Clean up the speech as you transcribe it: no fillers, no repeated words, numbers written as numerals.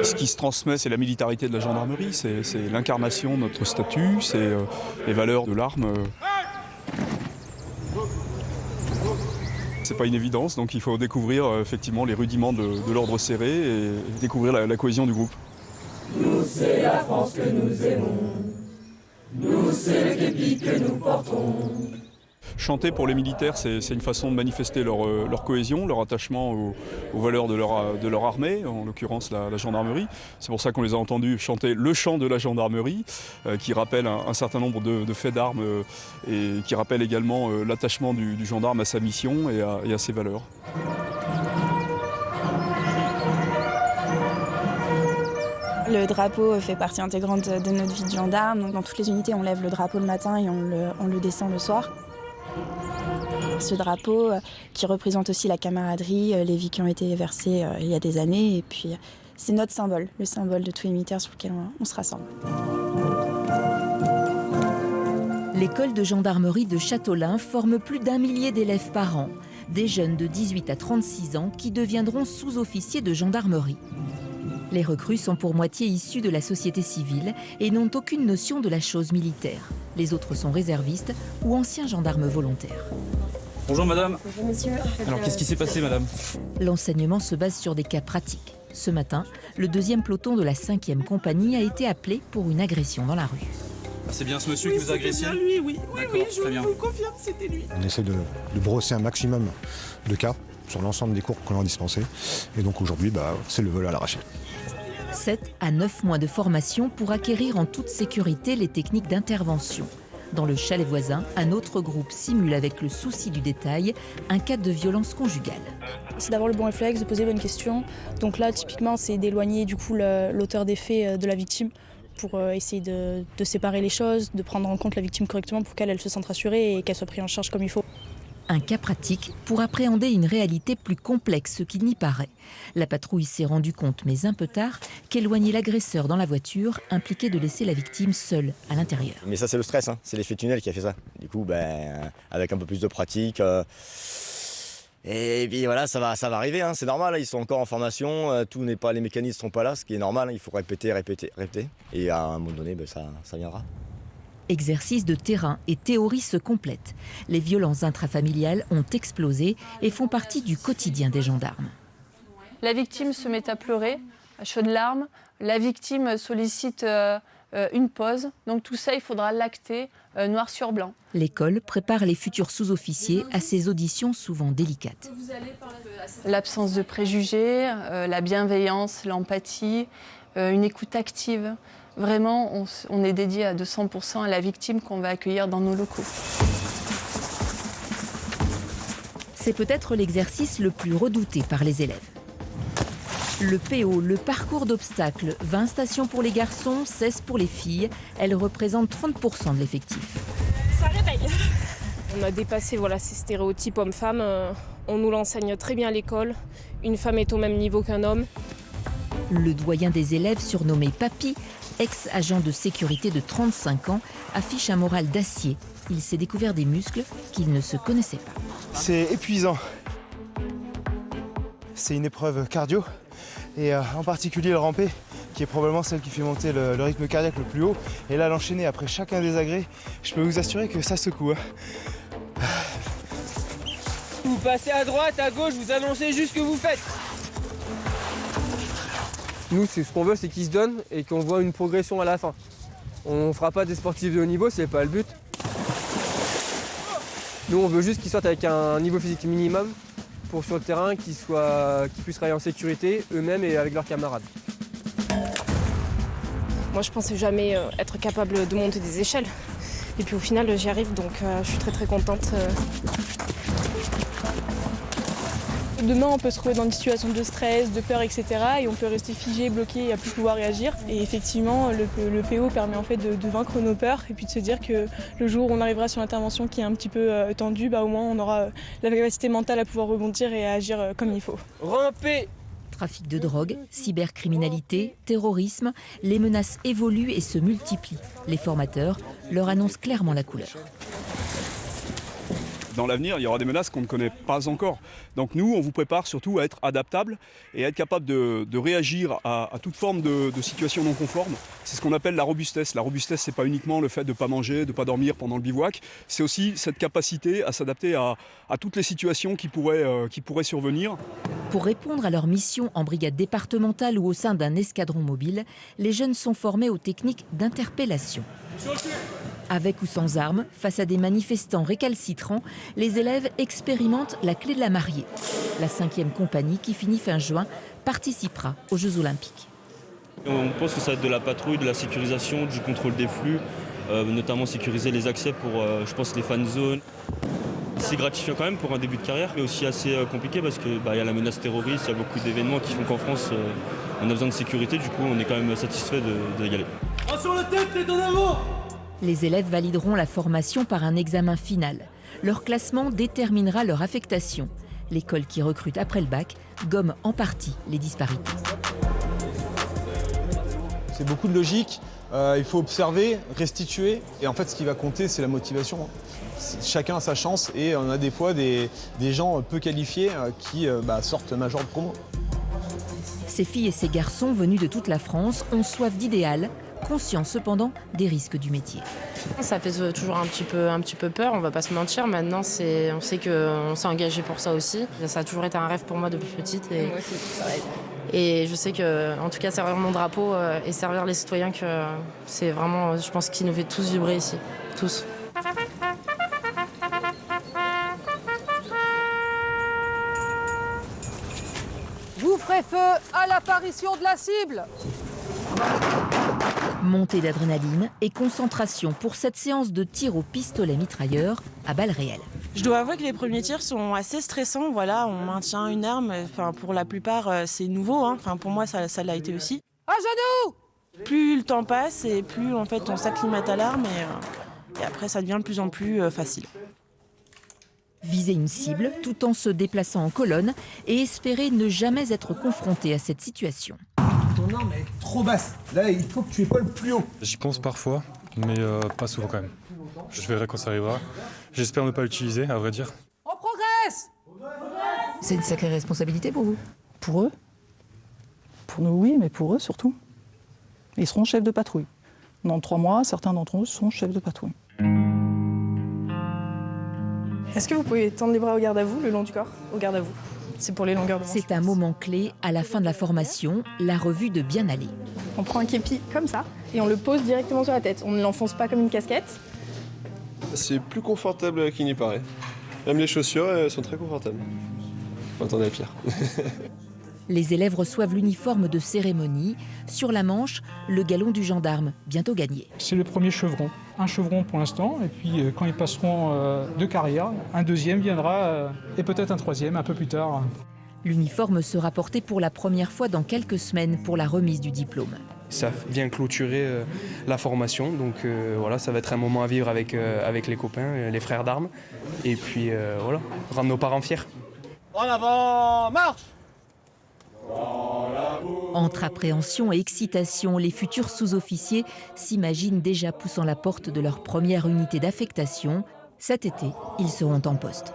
Ce qui se transmet, c'est la militarité de la gendarmerie, c'est l'incarnation de notre statut, c'est les valeurs de l'arme. C'est pas une évidence, donc il faut découvrir effectivement les rudiments de l'ordre serré et découvrir la cohésion du groupe. Nous, c'est la France que nous aimons. Nous, c'est le képi que nous portons. Chanter pour les militaires, c'est une façon de manifester leur cohésion, leur attachement aux valeurs de leur armée, en l'occurrence la gendarmerie. C'est pour ça qu'on les a entendus chanter le chant de la gendarmerie, qui rappelle un certain nombre de faits d'armes et qui rappelle également l'attachement du gendarme à sa mission et à ses valeurs. Le drapeau fait partie intégrante de notre vie de gendarme. Donc dans toutes les unités, on lève le drapeau le matin et on le descend le soir. Ce drapeau qui représente aussi la camaraderie, les vies qui ont été versées il y a des années. Et puis c'est notre symbole, le symbole de tous les militaires sur lequel on se rassemble. L'école de gendarmerie de Châteaulin forme plus d'1 millier d'élèves par an. Des jeunes de 18 à 36 ans qui deviendront sous-officiers de gendarmerie. Les recrues sont pour moitié issus de la société civile et n'ont aucune notion de la chose militaire. Les autres sont réservistes ou anciens gendarmes volontaires. Bonjour madame. Bonjour monsieur. Alors qu'est-ce qui s'est passé madame? L'enseignement se base sur des cas pratiques. Ce matin, le 2e peloton de la 5e compagnie a été appelé pour une agression dans la rue. C'est bien ce monsieur qui vous a agressé? Bien lui, oui, je vous confirme, c'était lui. On essaie de brosser un maximum de cas sur l'ensemble des cours qu'on leur a dispensés. Et donc aujourd'hui, c'est le vol à l'arraché. 7 à 9 mois de formation pour acquérir en toute sécurité les techniques d'intervention. Dans le chalet voisin, un autre groupe simule avec le souci du détail un cas de violence conjugale. C'est d'avoir le bon réflexe, de poser les bonnes questions. Donc là, typiquement, c'est d'éloigner du coup l'auteur des faits de la victime pour essayer de séparer les choses, de prendre en compte la victime correctement pour qu'elle se sente rassurée et qu'elle soit prise en charge comme il faut. Un cas pratique pour appréhender une réalité plus complexe qu'il n'y paraît. La patrouille s'est rendue compte, mais un peu tard, qu'éloigner l'agresseur dans la voiture impliquait de laisser la victime seule à l'intérieur. Mais ça, c'est le stress, hein. C'est l'effet tunnel qui a fait ça. Du coup, avec un peu plus de pratique, et puis voilà, ça va arriver, hein. C'est normal, ils sont encore en formation, les mécanismes ne sont pas là, ce qui est normal, hein. Il faut répéter. Et à un moment donné, ça viendra. Exercice de terrain et théorie se complètent. Les violences intrafamiliales ont explosé et font partie du quotidien des gendarmes. La victime se met à pleurer, à chaudes larmes. La victime sollicite une pause. Donc tout ça, il faudra l'acter noir sur blanc. L'école prépare les futurs sous-officiers à ces auditions souvent délicates. L'absence de préjugés, la bienveillance, l'empathie, une écoute active. Vraiment, on est dédié à 200% à la victime qu'on va accueillir dans nos locaux. C'est peut-être l'exercice le plus redouté par les élèves. Le PO, le parcours d'obstacles, 20 stations pour les garçons, 16 pour les filles. Elles représentent 30% de l'effectif. Ça réveille. On a dépassé ces stéréotypes hommes-femmes. On nous l'enseigne très bien à l'école. Une femme est au même niveau qu'un homme. Le doyen des élèves, surnommé Papy, ex-agent de sécurité de 35 ans, affiche un moral d'acier. Il s'est découvert des muscles qu'il ne se connaissait pas. C'est épuisant. C'est une épreuve cardio et en particulier le rampé, qui est probablement celle qui fait monter le rythme cardiaque le plus haut. Et là, l'enchaîner après chacun des agrès, je peux vous assurer que ça secoue. Vous passez à droite, à gauche, vous annoncez juste ce que vous faites. Nous, ce qu'on veut, c'est qu'ils se donnent et qu'on voit une progression à la fin. On ne fera pas des sportifs de haut niveau, c'est pas le but. Nous, on veut juste qu'ils sortent avec un niveau physique minimum pour sur le terrain, qu'ils puissent travailler en sécurité eux-mêmes et avec leurs camarades. Moi, je pensais jamais être capable de monter des échelles. Et puis au final, j'y arrive, donc je suis très très contente. Demain, on peut se trouver dans une situation de stress, de peur, etc. Et on peut rester figé, bloqué et à plus pouvoir réagir. Et effectivement, le PO permet en fait de vaincre nos peurs et puis de se dire que le jour où on arrivera sur l'intervention qui est un petit peu tendue, au moins on aura la capacité mentale à pouvoir rebondir et à agir comme il faut. Rampez! Trafic de drogue, cybercriminalité, terrorisme, les menaces évoluent et se multiplient. Les formateurs leur annoncent clairement la couleur. Dans l'avenir, il y aura des menaces qu'on ne connaît pas encore. Donc nous, on vous prépare surtout à être adaptable et à être capable de réagir à toute forme de situation non conforme. C'est ce qu'on appelle la robustesse. La robustesse, c'est pas uniquement le fait de ne pas manger, de ne pas dormir pendant le bivouac, c'est aussi cette capacité à s'adapter à toutes les situations qui pourraient survenir. Pour répondre à leur mission en brigade départementale ou au sein d'un escadron mobile, les jeunes sont formés aux techniques d'interpellation. Avec ou sans armes, face à des manifestants récalcitrants, les élèves expérimentent la clé de la mariée. La 5e compagnie, qui finit fin juin, participera aux Jeux Olympiques. On pense que ça va être de la patrouille, de la sécurisation, du contrôle des flux, notamment sécuriser les accès pour, je pense, les fan zones. C'est gratifiant quand même pour un début de carrière, mais aussi assez compliqué parce qu'il y a la menace terroriste, il y a beaucoup d'événements qui font qu'en France, on a besoin de sécurité. Du coup, on est quand même satisfait d'y aller. Sur le tête, les deux d'avant. Les élèves valideront la formation par un examen final. Leur classement déterminera leur affectation. L'école qui recrute après le bac gomme en partie les disparités. C'est beaucoup de logique, il faut observer, restituer. Et en fait, ce qui va compter, c'est la motivation. Chacun a sa chance et on a des fois des gens peu qualifiés qui sortent major de promo. Ces filles et ces garçons venus de toute la France ont soif d'idéal, conscients cependant des risques du métier. Ça fait toujours un petit peu peur, on va pas se mentir. Maintenant, on sait qu'on s'est engagé pour ça aussi. Ça a toujours été un rêve pour moi depuis petite. Et, moi aussi, et je sais que, en tout cas, servir mon drapeau et servir les citoyens, que c'est vraiment, je pense, qui nous fait tous vibrer ici, tous. Vous ferez feu à l'apparition de la cible. Montée d'adrénaline et concentration pour cette séance de tir au pistolet mitrailleur à balles réelles. Je dois avouer que les premiers tirs sont assez stressants. Voilà, on maintient une arme. Enfin, pour la plupart, c'est nouveau. Enfin, pour moi, ça l'a été aussi. À genoux. Plus le temps passe et plus en fait, on s'acclimate à l'arme et après, ça devient de plus en plus facile. Viser une cible tout en se déplaçant en colonne et espérer ne jamais être confronté à cette situation. Ton arme est trop basse. Là, il faut que tu épaules plus haut. J'y pense parfois, mais pas souvent quand même. Je verrai quand ça arrivera. J'espère ne pas l'utiliser, à vrai dire. On progresse. C'est une sacrée responsabilité pour vous. Pour eux. Pour nous, oui, mais pour eux surtout. Ils seront chefs de patrouille. Dans 3 mois, certains d'entre eux seront chefs de patrouille. Est-ce que vous pouvez tendre les bras au garde à vous, le long du corps, au garde à vous? C'est pour les longueurs de manche. C'est un moment clé à la fin de la formation, la revue de bien aller. On prend un képi comme ça et on le pose directement sur la tête. On ne l'enfonce pas comme une casquette. C'est plus confortable qu'il n'y paraît. Même les chaussures, elles sont très confortables. Attendez la pire. Les élèves reçoivent l'uniforme de cérémonie. Sur la manche, le galon du gendarme, bientôt gagné. C'est le premier chevron. Un chevron pour l'instant, et puis quand ils passeront de carrière, un deuxième viendra, et peut-être un troisième un peu plus tard. L'uniforme sera porté pour la première fois dans quelques semaines pour la remise du diplôme. Ça vient clôturer la formation, donc voilà, ça va être un moment à vivre avec les copains, les frères d'armes, et puis voilà, rendre nos parents fiers. En avant, marche! Entre appréhension et excitation, les futurs sous-officiers s'imaginent déjà poussant la porte de leur première unité d'affectation. Cet été, ils seront en poste.